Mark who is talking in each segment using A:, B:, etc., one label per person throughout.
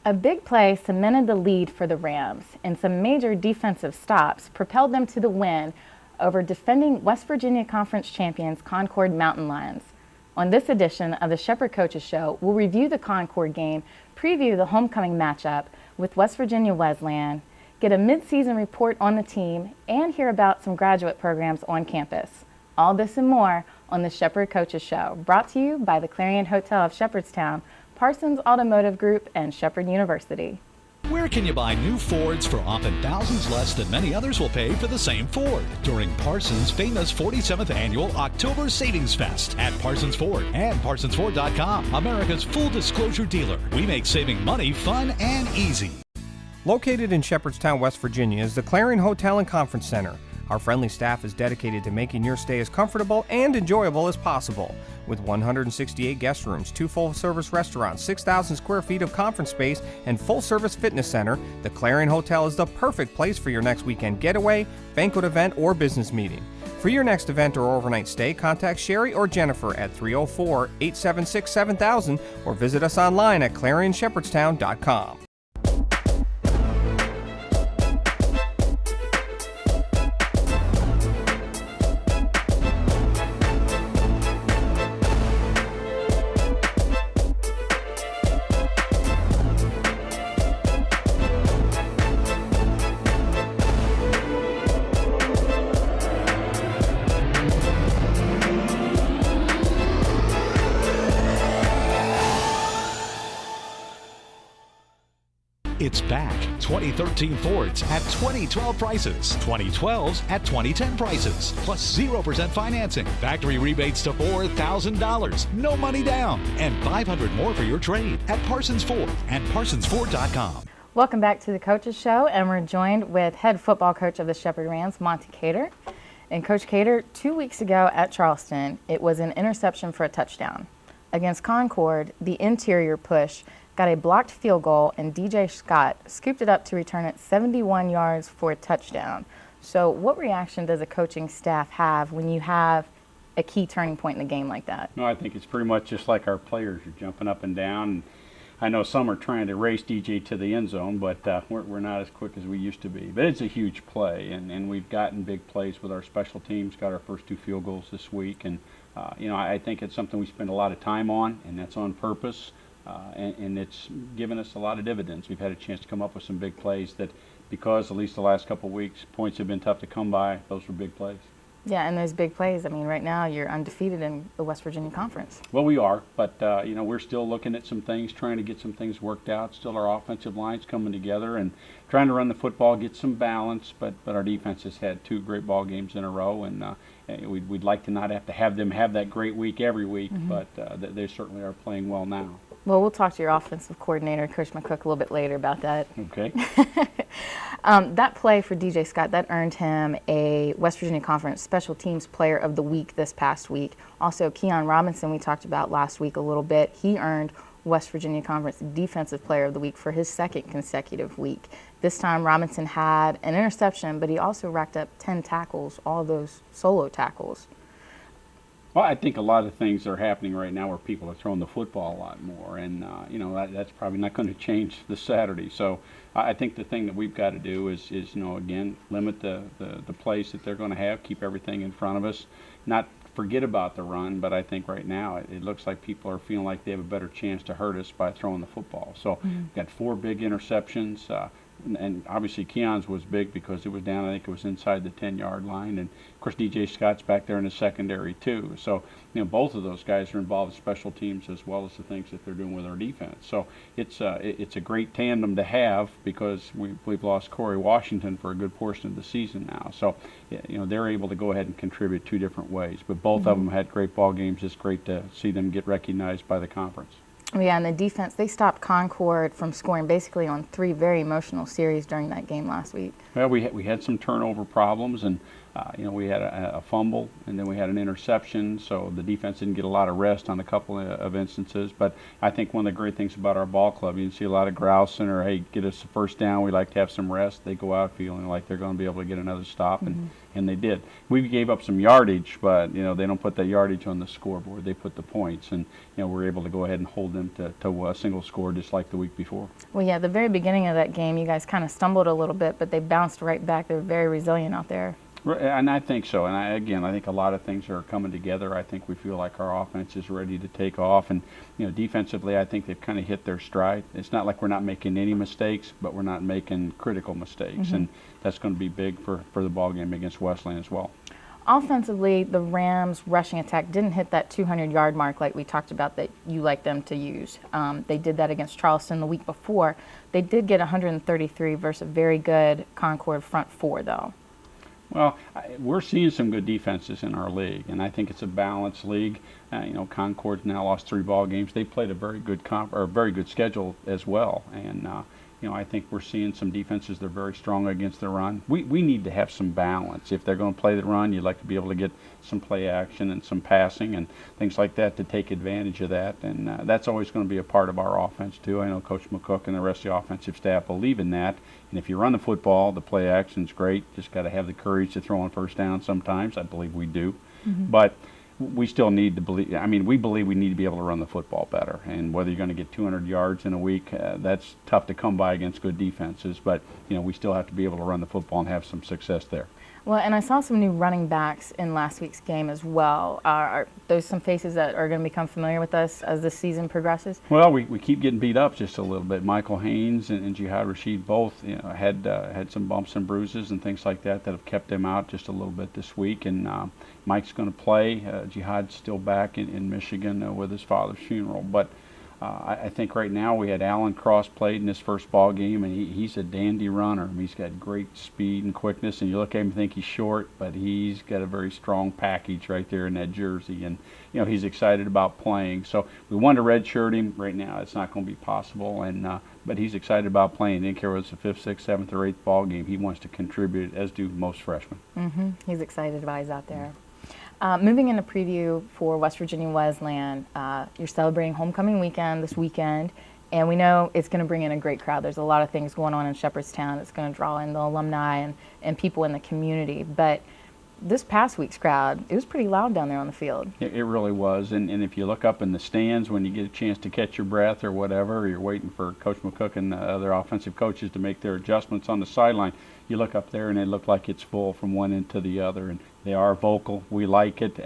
A: A big play cemented the lead for the Rams, and some major defensive stops propelled them to the win over defending West Virginia Conference champions Concord Mountain Lions. On this edition of the Shepherd Coaches Show, we'll review the Concord game, preview the homecoming matchup with West Virginia Wesleyan, get a mid-season report on the team, and hear about some graduate programs on campus. All this and more on the Shepherd Coaches Show, brought to you by the Clarion Hotel of Shepherdstown, Parsons Automotive Group, and Shepherd University.
B: Where can you buy new Fords for often thousands less than many others will pay for the same Ford? During Parsons' famous 47th Annual October Savings Fest at Parsons Ford and ParsonsFord.com, America's full disclosure dealer. We make saving money fun and easy.
C: Located in Shepherdstown, West Virginia is the Clarion Hotel and Conference Center. Our friendly staff is dedicated to making your stay as comfortable and enjoyable as possible. With 168 guest rooms, 2 full-service restaurants, 6,000 square feet of conference space, and full-service fitness center, the Clarion Hotel is the perfect place for your next weekend getaway, banquet event, or business meeting. For your next event or overnight stay, contact Sherry or Jennifer at 304-876-7000 or visit us online at ClarionShepherdstown.com.
B: It's back. 2013 Fords at 2012 prices. 2012s at 2010 prices. Plus 0% financing. Factory rebates to $4,000. No money down. And $500 more for your trade at Parsons Ford and ParsonsFord.com.
A: Welcome back to the Coaches Show, and we're joined with head football coach of the Shepherd Rams, Monte Cater. And Coach Cater, 2 weeks ago at Charleston, it was an interception for a touchdown. Against Concord, the interior push got a blocked field goal, and DJ Scott scooped it up to return it 71 yards for a touchdown. So what reaction does a coaching staff have when you have a key turning point in a game like that?
D: No, I think it's pretty much just like our players are jumping up and down. I know some are trying to race DJ to the end zone, but we're not as quick as we used to be. But it's a huge play, and we've gotten big plays with our special teams, got our first 2 field goals this week. And, I think it's something we spend a lot of time on, and that's on purpose. And it's given us a lot of dividends. We've had a chance to come up with some big plays that, because at least the last couple of weeks, points have been tough to come by. Those were big plays. Yeah, and those big plays, I mean, right now you're undefeated in the West Virginia Conference. Well, we are, but, we're still looking at some things, trying to get some things worked out. Still our offensive line's coming together and trying to run the football, get some balance, but our defense has had 2 great ball games in a row, and we'd like to not have them have that great week every week, but they certainly are playing well now. Well, we'll talk to your offensive coordinator, Coach McCook, a little bit later about that. Okay. That play for DJ Scott, that earned him a West Virginia Conference Special Teams Player of the Week this past week. Also, Keon Robinson, we talked about last week a little bit. He earned West Virginia Conference Defensive Player of the Week for his 2nd consecutive week. This time, Robinson had an interception, but he also racked up 10 tackles, all those solo tackles. Well, I think a lot of things are happening right now where people are throwing the football a lot more, and that's probably not going to change this Saturday. So I think the thing that we've got to do is again, limit the plays that they're going to have, keep everything in front of us, not forget about the run, but I think right now it looks like people are feeling like they have a better chance to hurt us by throwing the football. So we've got 4 big interceptions. And obviously Keon's was big because it was down, I think it was inside the 10-yard line. And, of course, DJ Scott's back there in the secondary, too. So, both of those guys are involved in special teams as well as the things that they're doing with our defense. So it's a great tandem to have because we've lost Corey Washington for a good portion of the season now. So, they're able to go ahead and contribute 2 different ways. But both of them had great ball games. It's great to see them get recognized by the conference. Yeah, and the defense, they stopped Concord from scoring basically on 3 very emotional series during that game last week. Well, we had some turnover problems, and We had a fumble, and then we had an interception, so the defense didn't get a lot of rest on a couple of instances. But I think one of the great things about our ball club, you can see a lot of grousing or, hey, get us a first down, we like to have some rest. They go out feeling like they're going to be able to get another stop, and they did. We gave up some yardage, but, they don't put that yardage on the scoreboard. They put the points, and, we're able to go ahead and hold them to a single score just like the week before.
A: Well, yeah, the very beginning of that game, you guys kind of stumbled a little bit, but they bounced right back. They're very resilient out there.
D: And I think so. And I think a lot of things are coming together. I think we feel like our offense is ready to take off. And, defensively, I think they've kind of hit their stride. It's not like we're not making any mistakes, but we're not making critical mistakes. And that's going to be big for the ball game against Wesleyan as well.
A: Offensively, the Rams' rushing attack didn't hit that 200-yard mark like we talked about that you like them to use. They did that against Charleston the week before. They did get 133 versus a very good Concord front four, though.
D: Well, we're seeing some good defenses in our league, and I think it's a balanced league. Concord's now lost 3 ball games. They played a very good schedule as well, and I think we're seeing some defenses that are very strong against the run. We need to have some balance. If they're going to play the run, you'd like to be able to get some play action and some passing and things like that to take advantage of that, and that's always going to be a part of our offense too. I know Coach McCook and the rest of the offensive staff believe in that. And if you run the football, the play action's great. Just got to have the courage to throw on first down sometimes. I believe we do. But we still need to believe, we believe we need to be able to run the football better. And whether you're going to get 200 yards in a week, that's tough to come by against good defenses. But, we still have to be able to run the football and have some success there.
A: Well, and I saw some new running backs in last week's game as well. Are those some faces that are going to become familiar with us as the season progresses?
D: Well, we keep getting beat up just a little bit. Michael Haynes and Jihad Rashid both had some bumps and bruises and things like that have kept them out just a little bit this week. And Mike's going to play. Jihad's still back in Michigan with his father's funeral. But I think right now we had Alan Cross played in his first ball game, and he's a dandy runner. He's got great speed and quickness, and you look at him and think he's short, but he's got a very strong package right there in that jersey, and he's excited about playing. So we wanted to redshirt him. Right now it's not going to be possible, and but he's excited about playing. Didn't care whether it's the 5th, 6th, 7th, or 8th ball game. He wants to contribute, as do most freshmen.
A: He's excited about he's out there. Moving into preview for West Virginia Wesleyan, you're celebrating homecoming weekend this weekend, and we know it's going to bring in a great crowd. There's a lot of things going on in Shepherdstown that's going to draw in the alumni and people in the community. But this past week's crowd, it was pretty loud down there on the field.
D: It really was, and if you look up in the stands when you get a chance to catch your breath or whatever, or you're waiting for Coach McCook and the other offensive coaches to make their adjustments on the sideline, you look up there and it looked like it's full from one end to the other, and they are vocal. We like it.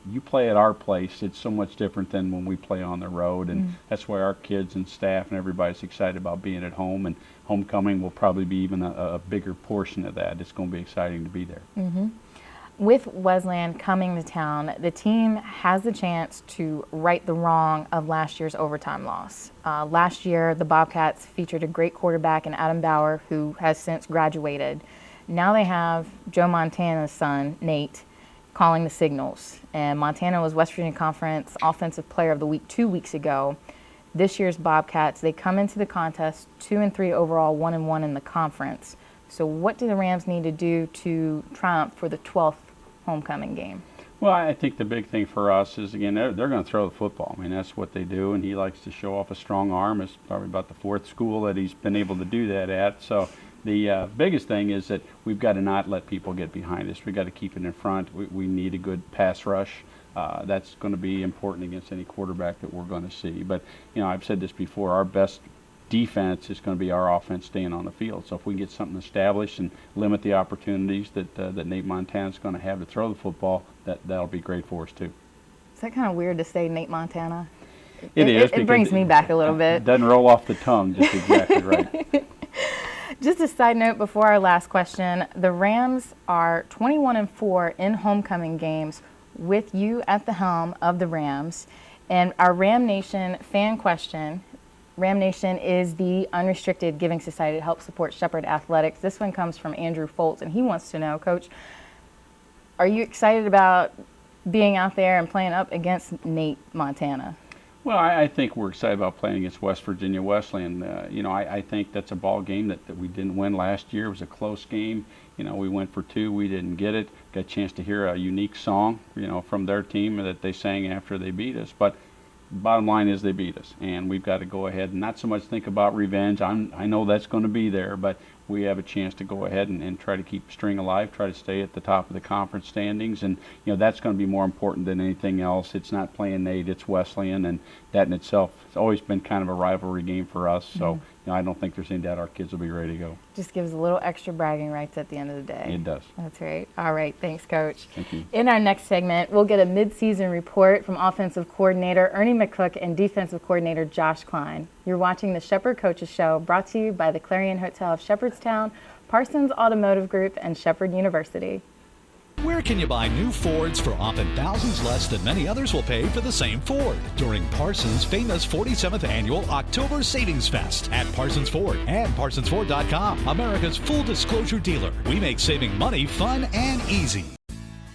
D: You play at our place, it's so much different than when we play on the road, and that's why our kids and staff and everybody's excited about being at home, and homecoming will probably be even a bigger portion of that. It's going to be exciting to be there.
A: With Wesleyan coming to town, the team has the chance to right the wrong of last year's overtime loss. Last year, the Bobcats featured a great quarterback in Adam Bauer, who has since graduated. Now they have Joe Montana's son, Nate, calling the signals. And Montana was West Virginia Conference Offensive Player of the Week 2 weeks ago. This year's Bobcats, they come into the contest 2-3 overall, 1-1 in the conference. So what do the Rams need to do to triumph for the 12th homecoming game?
D: Well, I think the big thing for us is, again, they're going to throw the football. That's what they do, and he likes to show off a strong arm. It's probably about the 4th school that he's been able to do that at. So the biggest thing is that we've got to not let people get behind us. We've got to keep it in front. We need a good pass rush. That's going to be important against any quarterback that we're going to see. But, I've said this before, our best defense is going to be our offense staying on the field. So if we get something established and limit the opportunities that Nate Montana's going to have to throw the football, that'll be great for us too.
A: Is that kind of weird to say Nate Montana?
D: It is.
A: It brings me back a little bit.
D: It doesn't roll off the tongue just exactly right.
A: Just a side note before our last question, the Rams are 21-4 in homecoming games with you at the helm of the Rams. And our Ram Nation fan question, Ram Nation is the unrestricted giving society to help support Shepherd Athletics. This one comes from Andrew Foltz, and he wants to know, Coach, are you excited about being out there and playing up against Nate Montana?
D: Well, I think we're excited about playing against West Virginia Wesleyan. I think that's a ball game that we didn't win last year. It was a close game. we went for 2, we didn't get it. Got a chance to hear a unique song, from their team that they sang after they beat us. But bottom line is they beat us, and we've got to go ahead and not so much think about revenge. I know that's going to be there, but we have a chance to go ahead and try to keep string alive, try to stay at the top of the conference standings, and that's going to be more important than anything else. It's not playing Nate, it's Wesleyan, and that in itself has always been kind of a rivalry game for us. So I don't think there's any doubt our kids will be ready to go.
A: Just gives a little extra bragging rights at the end of the day.
D: It does.
A: That's right. All right, thanks, Coach.
D: Thank you.
A: In our next segment, we'll get a mid-season report from offensive coordinator Ernie McCook and defensive coordinator Josh Klein. You're watching the Shepherd Coaches Show, brought to you by the Clarion Hotel of Shepherdstown, Parsons Automotive Group, and Shepherd University.
B: Where can you buy new Fords for often thousands less than many others will pay for the same Ford? During Parsons' famous 47th annual October Savings Fest at Parsons Ford and ParsonsFord.com, America's full disclosure dealer. We make saving money fun and easy.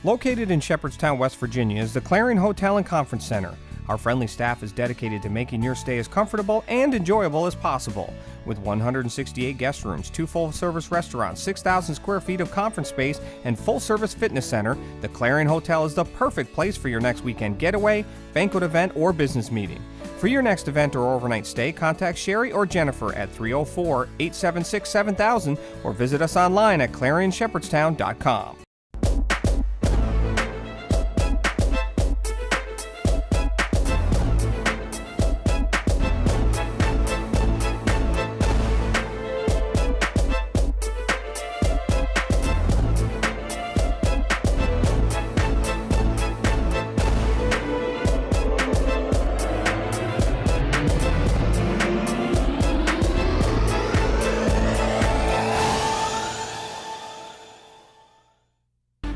C: Located in Shepherdstown, West Virginia is the Clarion Hotel and Conference Center. Our friendly staff is dedicated to making your stay as comfortable and enjoyable as possible. With 168 guest rooms, 2 full-service restaurants, 6,000 square feet of conference space, and full-service fitness center, the Clarion Hotel is the perfect place for your next weekend getaway, banquet event, or business meeting. For your next event or overnight stay, contact Sherry or Jennifer at 304-876-7000 or visit us online at ClarionShepherdstown.com.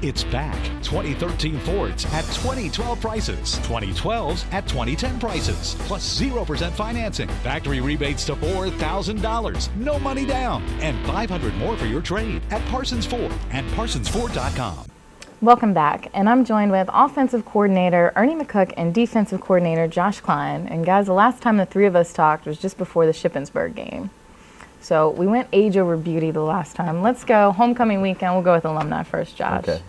B: It's back. 2013 Fords at 2012 prices. 2012s at 2010 prices. Plus 0% financing. Factory rebates to $4,000. No money down. And $500 more for your trade at Parsons Ford and ParsonsFord.com.
A: Welcome back, and I'm joined with offensive coordinator Ernie McCook and defensive coordinator Josh Klein. And guys, the last time the three of us talked was just before the Shippensburg game. So we went age over beauty the last time. Let's go homecoming weekend. We'll go with alumni first, Josh.
E: Okay.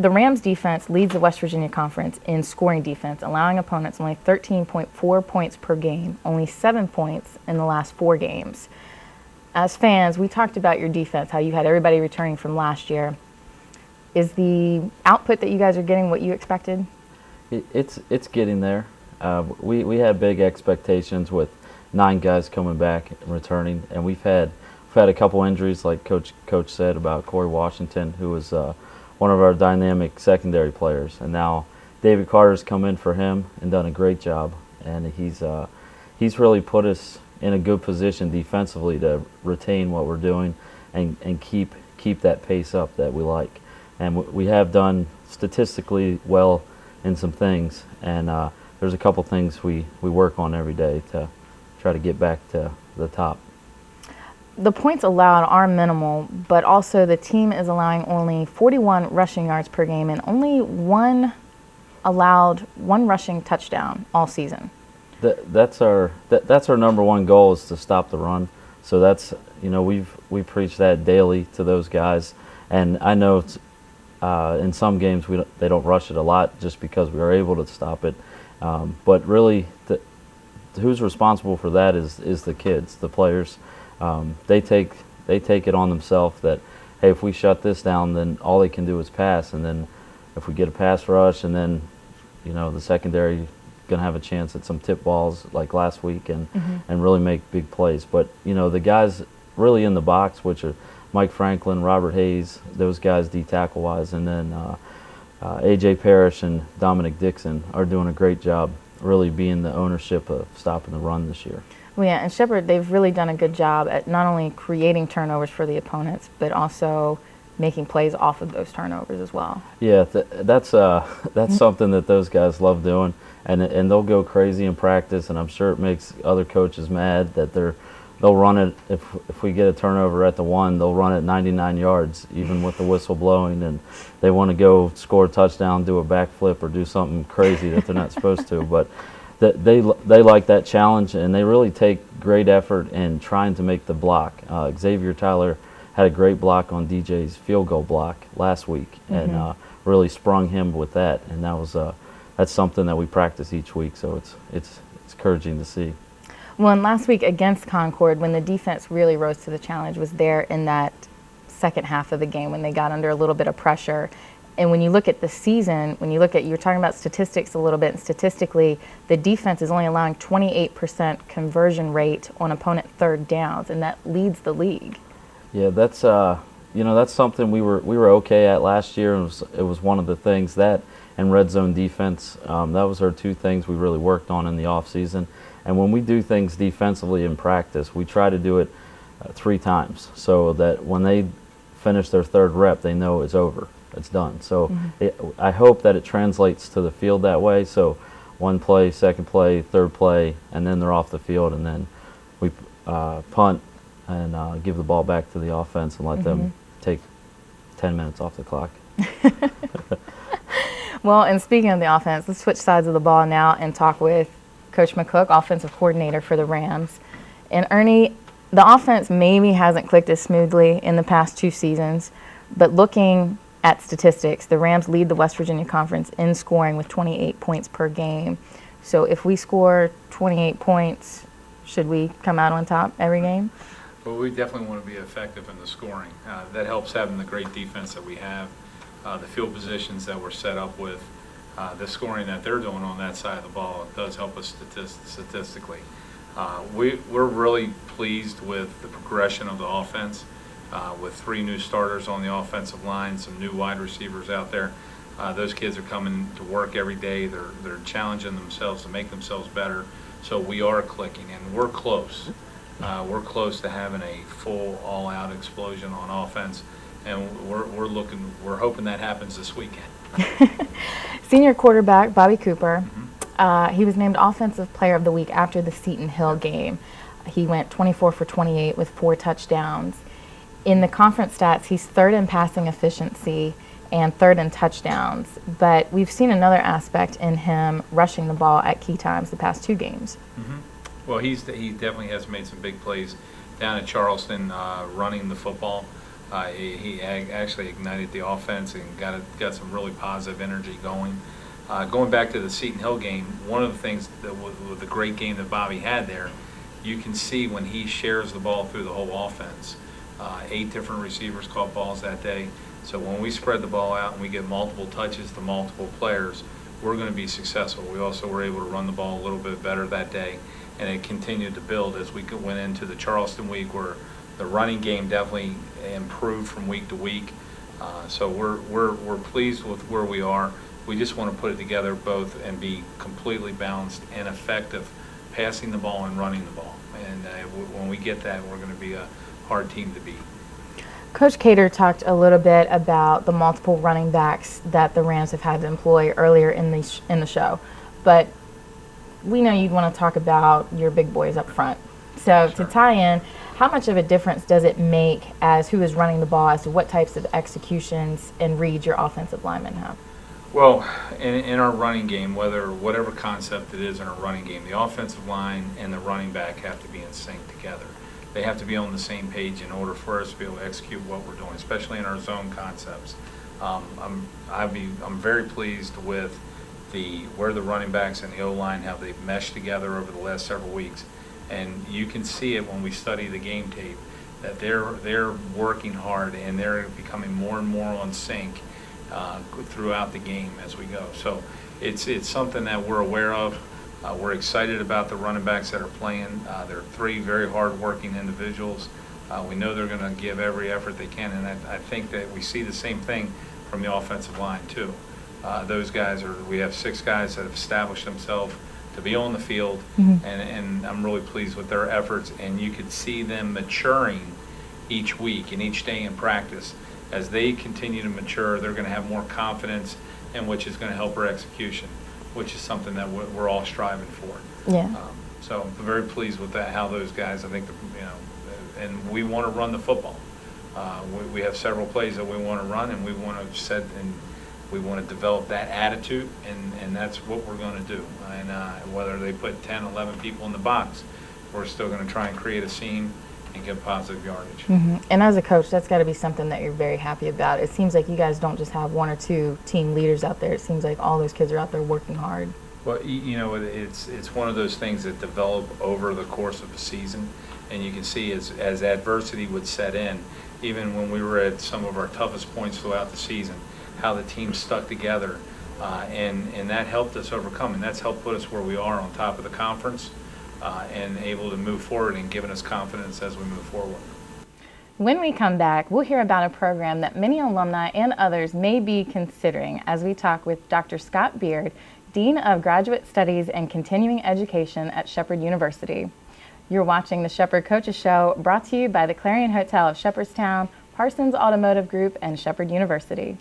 A: The Rams defense leads the West Virginia Conference in scoring defense, allowing opponents only 13.4 points per game, only 7 points in the last 4 games. As fans, we talked about your defense, how you had everybody returning from last year. Is the output that you guys are getting what you expected?
E: It's getting there. We had big expectations with 9 guys coming back and returning, and we've had a couple injuries, like Coach said about Corey Washington, who was one of our dynamic secondary players, and now David Carter's come in for him and done a great job, and he's really put us in a good position defensively to retain what we're doing and keep that pace up that we like. And we have done statistically well in some things, and there's a couple things we work on every day to try to get back to the top.
A: The points allowed are minimal, but also the team is allowing only 41 rushing yards per game and only one rushing touchdown all season.
E: That's our number one goal, is to stop the run. So that's, we preach that daily to those guys, and I know in some games they don't rush it a lot just because we are able to stop it, but really who's responsible for that is the kids, the players. They take it on themselves that, hey, if we shut this down, then all they can do is pass, and then if we get a pass rush, and then the secondary gonna have a chance at some tip balls like last week and really make big plays. But the guys really in the box, which are Mike Franklin, Robert Hayes, those guys D tackle wise, and then AJ Parrish and Dominic Dixon are doing a great job, really being the ownership of stopping the run this year.
A: Well, yeah, and Shepherd, they've really done a good job at not only creating turnovers for the opponents, but also making plays off of those turnovers as well.
E: Yeah, that's something that those guys love doing, and they'll go crazy in practice, and I'm sure it makes other coaches mad that they'll run it, if we get a turnover at the 1, they'll run it 99 yards, even with the whistle blowing, and they want to go score a touchdown, do a backflip, or do something crazy that they're not supposed to, but they like that challenge, and they really take great effort in trying to make the block. Xavier Tyler had a great block on DJ's field goal block last week, and really sprung him with that. And that was that's something that we practice each week, so it's encouraging to see.
A: Well, and last week against Concord, when the defense really rose to the challenge, was there in that second half of the game when they got under a little bit of pressure. And when you look at the season, when you look at, you're talking about statistics a little bit, and statistically, the defense is only allowing 28% conversion rate on opponent third downs, and that leads the league.
E: Yeah, that's that's something we were okay at last year. It was one of the things that, and red zone defense, that was our two things we really worked on in the off season. And when we do things defensively in practice, we try to do it 3 times, so that when they finish their third rep, they know it's over, it's done. So I hope that it translates to the field that way. So 1 play, 2nd play, 3rd play, and then they're off the field, and then we punt and give the ball back to the offense and let them take 10 minutes off the clock.
A: Well, and speaking of the offense, let's switch sides of the ball now and talk with Coach McCook, offensive coordinator for the Rams. And Ernie, the offense maybe hasn't clicked as smoothly in the past 2 seasons, but looking at statistics, the Rams lead the West Virginia Conference in scoring with 28 points per game. So if we score 28 points, should we come out on top every game?
F: Well, we definitely want to be effective in the scoring. That helps having the great defense that we have, the field positions that we're set up with, the scoring that they're doing on that side of the ball. It does help us statistically. We're really pleased with the progression of the offense, with 3 new starters on the offensive line, some new wide receivers out there. Those kids are coming to work every day. They're challenging themselves to make themselves better. So we are clicking, and we're close. We're close to having a full, all-out explosion on offense, and we're hoping that happens this weekend.
A: Senior quarterback Bobby Cooper, he was named Offensive Player of the Week after the Seton Hill game. He went 24 for 28 with 4 touchdowns. In the conference stats, he's 3rd in passing efficiency and 3rd in touchdowns. But we've seen another aspect in him rushing the ball at key times the past 2 games.
F: Well, he definitely has made some big plays down at Charleston, running the football. He actually ignited the offense and got some really positive energy going. Going back to the Seton Hill game, one of the things that with the great game that Bobby had there, you can see when he shares the ball through the whole offense. 8 different receivers caught balls that day. So when we spread the ball out and we get multiple touches to multiple players, we're going to be successful. We also were able to run the ball a little bit better that day, and it continued to build as we went into the Charleston week, where the running game definitely improved from week to week. So we're pleased with where we are. We just want to put it together both and be completely balanced and effective, passing the ball and running the ball. And when we get that, we're going to be a hard team to beat.
A: Coach Cater talked a little bit about the multiple running backs that the Rams have had to employ earlier in the show, but we know you'd want to talk about your big boys up front. So to tie in, how much of a difference does it make as who is running the ball as to what types of executions and reads your offensive linemen have?
F: Well, in our running game, whatever concept it is in our running game, the offensive line and the running back have to be in sync together. They have to be on the same page in order for us to be able to execute what we're doing, especially in our zone concepts. I'm very pleased with where the running backs and the O-line, how they've meshed together over the last several weeks. And you can see it when we study the game tape, that they're working hard and they're becoming more and more on sync throughout the game as we go. So it's something that we're aware of. We're excited about the running backs that are playing. They're 3 very hard-working individuals. We know they're going to give every effort they can, and I think that we see the same thing from the offensive line too. Those guys we have 6 guys that have established themselves to be on the field, and I'm really pleased with their efforts, and you could see them maturing each week and each day in practice. As they continue to mature, they're going to have more confidence, and which is going to help our execution, which is something that we're all striving for.
A: Yeah.
F: So I'm very pleased with that, how those guys, I think, and we want to run the football. We have several plays that we want to run, and we want to develop that attitude, and that's what we're going to do. And whether they put 10, 11 people in the box, we're still going to try and create a seam and get positive yardage.
A: And as a coach, that's got to be something that you're very happy about. It seems like you guys don't just have one or two team leaders out there. It seems like all those kids are out there working hard.
F: Well, you know, it's one of those things that develop over the course of a season, and you can see as adversity would set in, even when we were at some of our toughest points throughout the season, how the team stuck together, and that helped us overcome, and that's helped put us where we are on top of the conference, and able to move forward and giving us confidence as we move forward.
A: When we come back, we'll hear about a program that many alumni and others may be considering as we talk with Dr. Scott Beard, Dean of Graduate Studies and Continuing Education at Shepherd University. You're watching the Shepherd Coaches Show, brought to you by the Clarion Hotel of Shepherdstown, Parsons Automotive Group, and Shepherd University.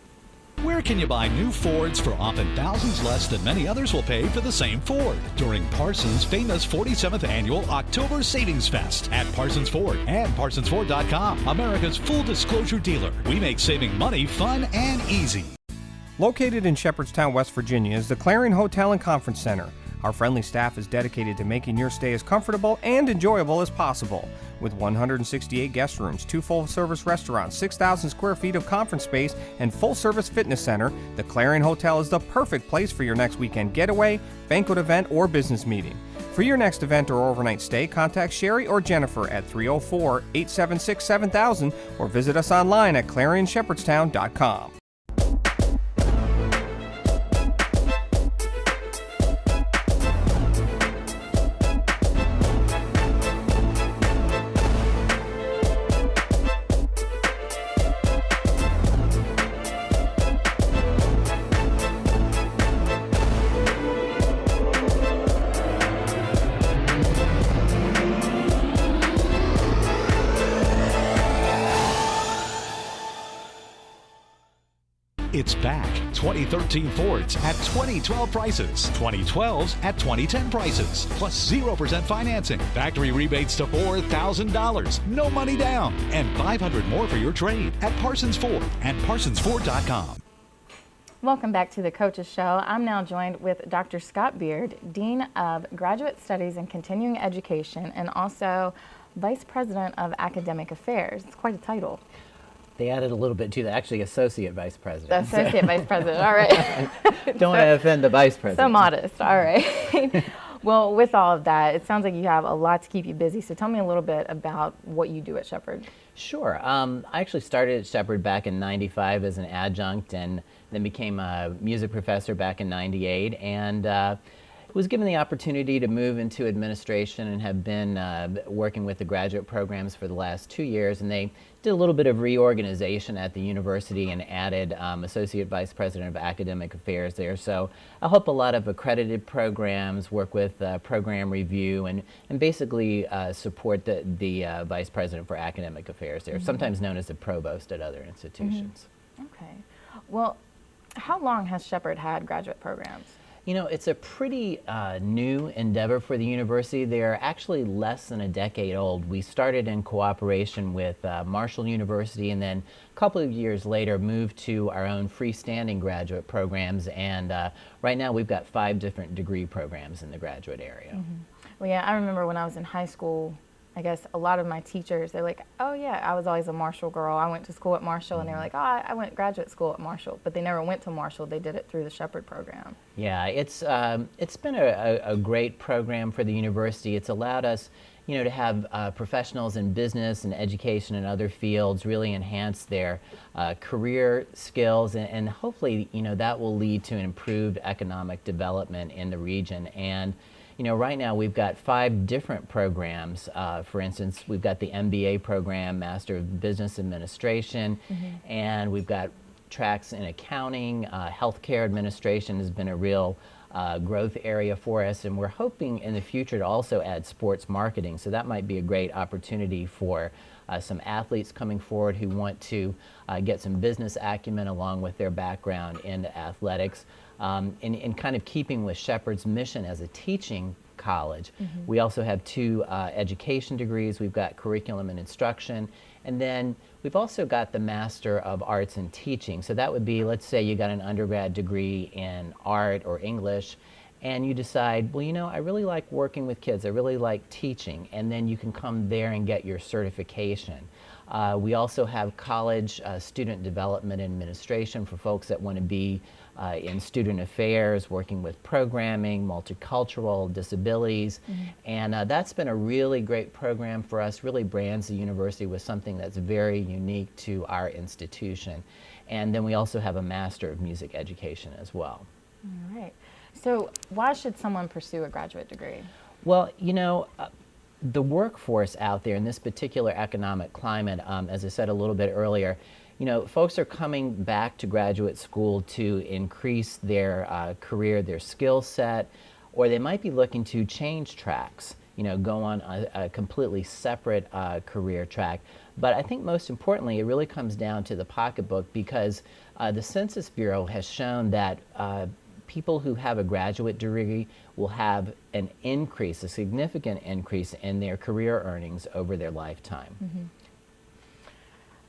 B: Where can you buy new Fords for often thousands less than many others will pay for the same Ford? During Parsons' famous 47th Annual October Savings Fest at Parsons Ford and ParsonsFord.com, America's full disclosure dealer. We make saving money fun and easy.
C: Located in Shepherdstown, West Virginia is the Clarion Hotel and Conference Center. Our friendly staff is dedicated to making your stay as comfortable and enjoyable as possible. With 168 guest rooms, 2 full-service restaurants, 6,000 square feet of conference space, and full-service fitness center, the Clarion Hotel is the perfect place for your next weekend getaway, banquet event, or business meeting. For your next event or overnight stay, contact Sherry or Jennifer at 304-876-7000 or visit us online at ClarionShepherdstown.com.
B: It's back. 2013 Fords at 2012 prices. 2012s at 2010 prices. Plus 0% financing. Factory rebates to $4,000. No money down. And $500 more for your trade at Parsons Ford and ParsonsFord.com.
A: Welcome back to the Coaches Show. I'm now joined with Dr. Scott Beard, Dean of Graduate Studies and Continuing Education, and also Vice President of Academic Affairs. It's quite a title.
G: They added a little bit to that, actually Associate Vice President.
A: Associate Vice President, all right.
G: Don't want to offend the Vice President.
A: So modest, all right. Well, with all of that, it sounds like you have a lot to keep you busy, so tell me a little bit about what you do at Shepherd.
G: Sure. I actually started at Shepherd back in '95 as an adjunct and then became a music professor back in '98, and was given the opportunity to move into administration and have been working with the graduate programs for the last 2 years, and they did a little bit of reorganization at the university and added Associate Vice President of Academic Affairs there. So I help a lot of accredited programs, work with program review, and basically support the Vice President for Academic Affairs there, sometimes known as the provost at other institutions.
A: Okay. Well, how long has Shepherd had graduate programs?
G: You know, it's a pretty new endeavor for the university. They're actually less than a decade old. We started in cooperation with Marshall University, and then a couple of years later moved to our own freestanding graduate programs, and right now we've got 5 different degree programs in the graduate area.
A: Well, yeah, I remember when I was in high school, I guess a lot of my teachers, they're like, oh yeah, I was always a Marshall girl. I went to school at Marshall, and they were like, oh, I went graduate school at Marshall, but they never went to Marshall. They did it through the Shepherd program.
G: Yeah, it's been a great program for the university. It's allowed us, you know, to have professionals in business and education and other fields really enhance their career skills, and hopefully, you know, that will lead to an improved economic development in the region. And you know, right now we've got 5 different programs. For instance, we've got the MBA program, Master of Business Administration, and we've got tracks in accounting. Healthcare administration has been a real growth area for us, and we're hoping in the future to also add sports marketing. So that might be a great opportunity for some athletes coming forward who want to get some business acumen along with their background in athletics. In kind of keeping with Shepherd's mission as a teaching college, we also have 2 education degrees. We've got curriculum and instruction, and then we've also got the Master of Arts and Teaching. So that would be, let's say you got an undergrad degree in art or English, and you decide, well, you know, I really like working with kids, I really like teaching, and then you can come there and get your certification. We also have college student development and administration for folks that want to be in student affairs, working with programming, multicultural, disabilities, and that's been a really great program for us, really brands the university with something that's very unique to our institution. And then we also have a Master of Music Education as well.
A: All right. So why should someone pursue a graduate degree?
G: Well, you know, the workforce out there in this particular economic climate, as I said a little bit earlier, you know, folks are coming back to graduate school to increase their career, their skill set, or they might be looking to change tracks, you know, go on a completely separate career track. But I think most importantly, it really comes down to the pocketbook, because the Census Bureau has shown that people who have a graduate degree will have an increase, a significant increase in their career earnings over their lifetime.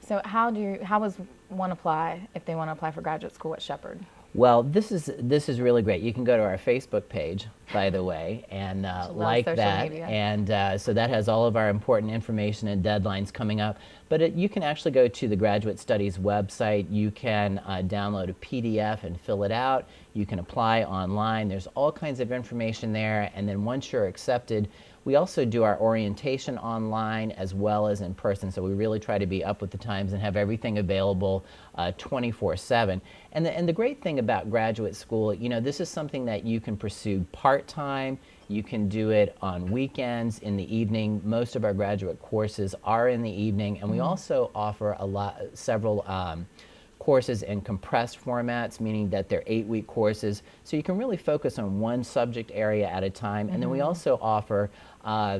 A: So how does one apply if they want to apply for graduate school at Shepherd?
G: Well, this is really great. You can go to our Facebook page, by the way, and like that.
A: Media.
G: And so that has all of our important information and deadlines coming up. But you can actually go to the Graduate Studies website. You can download a PDF and fill it out. You can apply online. There's all kinds of information there. And then once you're accepted, we also do our orientation online as well as in person, so we really try to be up with the times and have everything available 24/7. And the great thing about graduate school, you know, this is something that you can pursue part-time. You can do it on weekends, in the evening. Most of our graduate courses are in the evening, and we also offer several courses in compressed formats, meaning that they're 8-week courses, so you can really focus on one subject area at a time. And then we also offer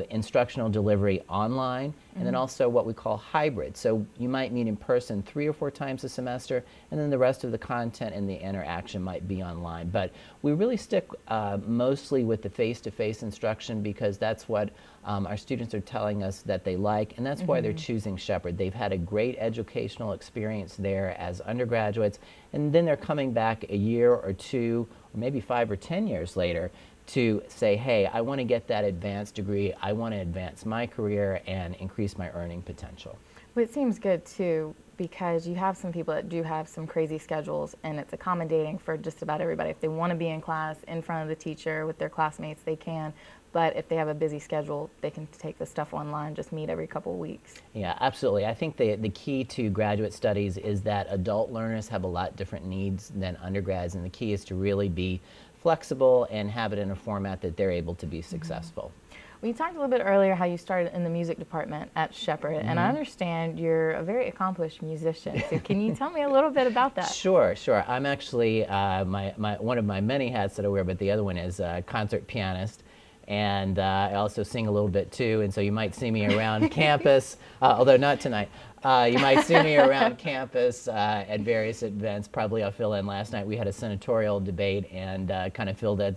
G: instructional delivery online, and then also what we call hybrid. So you might meet in person 3 or 4 times a semester, and then the rest of the content and the interaction might be online. But we really stick mostly with the face-to-face instruction, because that's what our students are telling us that they like, and that's why they're choosing Shepherd. They've had a great educational experience there as undergraduates, and then they're coming back a year or 2, or maybe 5 or 10 years later to say, hey, I want to get that advanced degree, I want to advance my career and increase my earning potential.
A: Well, it seems good too, because you have some people that do have some crazy schedules, and it's accommodating for just about everybody. If they want to be in class in front of the teacher with their classmates, they can. But if they have a busy schedule, they can take the stuff online, just meet every couple of weeks.
G: Yeah, absolutely. I think the key to graduate studies is that adult learners have a lot different needs than undergrads, and the key is to really be flexible and have it in a format that they're able to be successful.
A: Well, you talked a little bit earlier how you started in the music department at Shepherd, and I understand you're a very accomplished musician. So can you tell me a little bit about that?
G: Sure. I'm actually, one of my many hats that I wear, but the other one is concert pianist. And I also sing a little bit too, and so you might see me around campus, although not tonight. You might see me around campus at various events. Probably I'll fill in. Last night we had a senatorial debate, and kind of filled at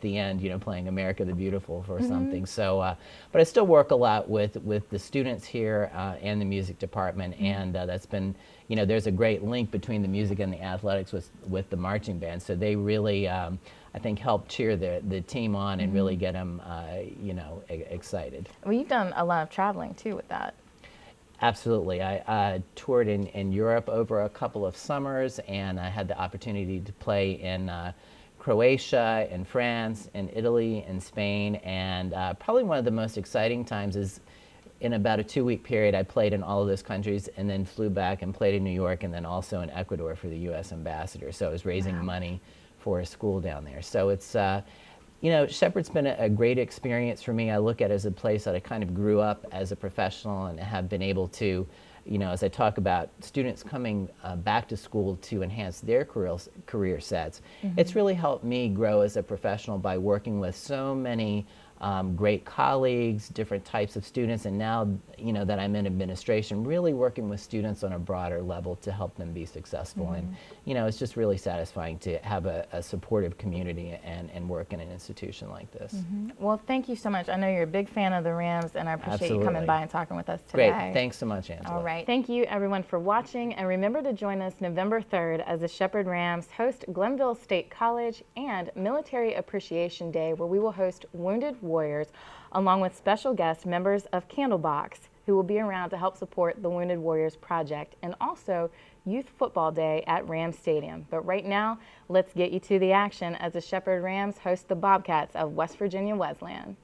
G: the end, you know, playing America the Beautiful for something. So, but I still work a lot with the students here and the music department, and that's been, you know, there's a great link between the music and the athletics with the marching band. So they really, I think, help cheer the team on and really get them, you know, excited.
A: Well, you've done a lot of traveling too with that.
G: Absolutely. I toured in Europe over a couple of summers, and I had the opportunity to play in Croatia, in France, in Italy, in Spain, and probably one of the most exciting times is in about a 2-week period I played in all of those countries, and then flew back and played in New York, and then also in Ecuador for the U.S. ambassador. So I was raising money for a school down there. So it's, you know, Shepherd's been a great experience for me. I look at it as a place that I kind of grew up as a professional, and have been able to, you know, as I talk about students coming back to school to enhance their career sets, it's really helped me grow as a professional by working with so many great colleagues, different types of students, and now, you know, that I'm in administration, really working with students on a broader level to help them be successful. And, you know, it's just really satisfying to have a supportive community and work in an institution like this.
A: Well, thank you so much. I know you're a big fan of the Rams, and I appreciate you coming
G: Absolutely.
A: by and talking with us today.
G: Great. Thanks so much, Angela.
A: All right. Thank you, everyone, for watching. And remember to join us November 3rd as the Shepherd Rams host Glenville State College and Military Appreciation Day, where we will host Wounded Warriors along with special guest members of Candlebox, who will be around to help support the Wounded Warriors Project, and also Youth Football Day at Rams Stadium. But right now, let's get you to the action as the Shepherd Rams host the Bobcats of West Virginia Wesleyan.